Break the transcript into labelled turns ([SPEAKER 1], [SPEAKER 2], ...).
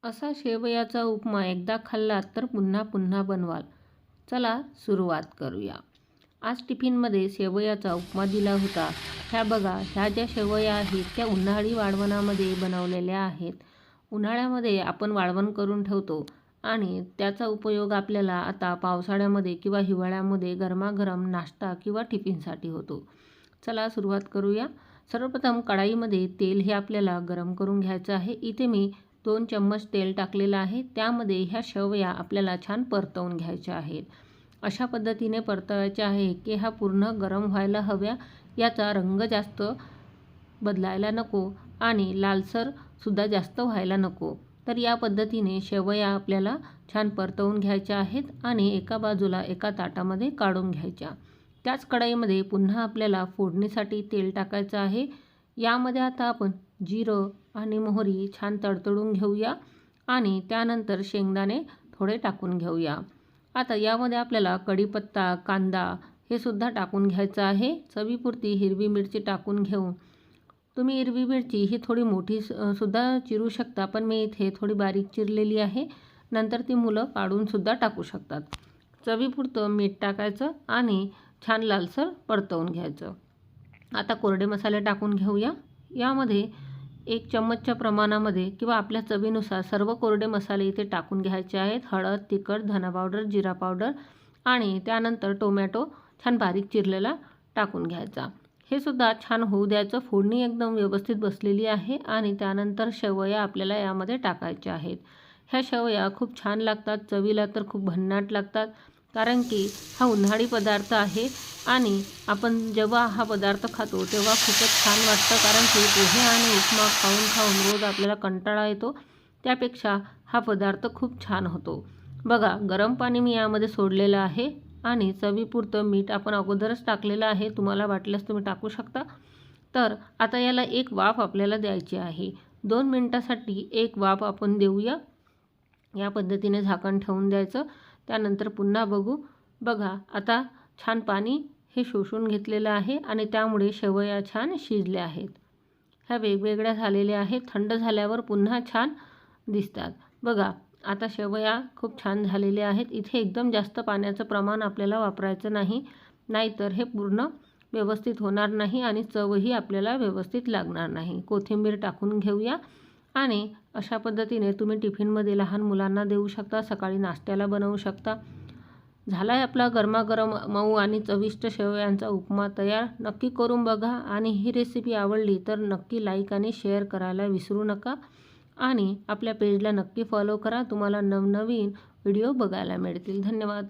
[SPEAKER 1] असा शेवयाचा उपमा एकदा खाल्लात तर पुन्हा पुन्हा बनवाल. चला सुरुवात करूया. आज टिफिनमध्ये शेवयाचा उपमा दिला होता. ह्या बघा, ह्या ज्या शेवया आहेत त्या उन्हाळी वाळवणामध्ये बनवलेल्या आहेत. उन्हाळ्यामध्ये आपण वाळवण करून ठेवतो आणि त्याचा उपयोग आपल्याला आता पावसाळ्यामध्ये किंवा हिवाळ्यामध्ये गरमागरम नाश्ता किंवा टिफिनसाठी होतो. चला सुरुवात करूया. सर्वप्रथम कढाईमध्ये तेल हे आपल्याला गरम करून घ्यायचं आहे. इथे मी 2 चम्मच तेल टाकलेलं आहे. त्यामध्ये ह्या शेवया आपल्याला छान परतवून घ्यायच्या आहेत. अशा पद्धतीने परतवायच्या आहे की ह्या पूर्ण गरम व्हायला हव्या. याचा रंग जास्त बदलायला नको आणि लालसरसुद्धा जास्त व्हायला नको. तर या पद्धतीने शेवया आपल्याला छान परतवून घ्यायच्या आहेत आणि एका बाजूला एका ताटामध्ये काढून घ्यायच्या. त्याच कढईमध्ये पुन्हा आपल्याला फोडणीसाठी तेल टाकायचं आहे. यामध्ये आता आपण जिरं आणि मोहरी छान तडतडून घेऊया आणि त्यानंतर शेंगदाणे थोडे टाकून घेऊया. आता यामध्ये आपल्याला कढीपत्ता, कांदा हे सुद्धा टाकून घ्यायचं आहे. चवीपुरती हिरवी मिरची टाकून घेऊन तुम्ही हिरवी मिरची ही थोडी मोठी सुद्धा चिरू शकता, पण मी इथे थोडी बारीक चिरलेली आहे. नंतर ती मुलं काढूनसुद्धा टाकू शकतात. चवीपुरतं मीठ टाकायचं आणि छान लालसर परतवून घ्यायचं. आता कोरडे मसाले टाकून घेऊया. यामध्ये 1 चम्मचच्या प्रमाणामध्ये किंवा आपल्या चवीनुसार सर्व कोरडे मसाले इथे टाकून घ्यायचे आहेत. हळद, तिखट, धना पावडर, जिरा पावडर आणि त्यानंतर टोमॅटो छान बारीक चिरलेला टाकून घ्यायचा. हे सुद्धा छान होऊ द्यायचं. फोडणी एकदम व्यवस्थित बसलेली आहे आणि त्यानंतर शेवया आपल्याला यामध्ये टाकायच्या आहेत. ह्या शेवया खूप छान लागतात. चवीला तर खूप भन्नाट लागतात, कारण की हा उन्हाळी पदार्थ आहे आणि आपण जेव्हा हा पदार्थ खातो तेव्हा खूपच छान वाटतं, कारण की पोहे आणि उपमा खाऊन खाऊन रोज आपल्याला कंटाळा येतो. त्यापेक्षा हा पदार्थ खूप छान होतो. बघा, गरम पाणी मी यामध्ये सोडलेलं आहे आणि चवीपुरतं मीठ आपण अगोदरच टाकलेलं आहे. तुम्हाला वाटल्यास तुम्ही टाकू शकता. तर आता याला एक वाफ आपल्याला द्यायची आहे. 2 मिनिटासाठी एक वाफ आपण देऊया. या पद्धतीने झाकण ठेवून द्यायचं. त्यानंतर पुन्हा बघू. बघा, आता छान पाणी हे शोषून घेतलेलं आहे आणि त्यामुळे शेवया छान शिजल्या आहेत. ह्या वेगवेगळ्या झालेल्या आहेत. थंड झाल्यावर पुन्हा छान दिसतात. बघा, आता शेवया खूप छान झालेल्या आहेत. इथे एकदम जास्त पाण्याचं प्रमाण आपल्याला वापरायचं नाही, नाहीतर हे पूर्ण व्यवस्थित होणार नाही आणि चवही आपल्याला व्यवस्थित लागणार नाही. कोथिंबीर टाकून घेऊया आणि अशा पद्धतीने तुम्ही टिफिनमध्ये लहान मुलांना देऊ शकता. सकाळी नाश्त्याला बनवू शकता. झाला आहे आपला गरमागरम मऊ आणि चविष्ट शेवयांचा उपमा तयार. नक्की करून बघा आणि ही रेसिपी आवडली तर नक्की लाईक आणि शेअर करायला विसरू नका आणि आपल्या पेजला नक्की फॉलो करा. तुम्हाला नवनवीन व्हिडिओ बघायला मिळतील. धन्यवाद.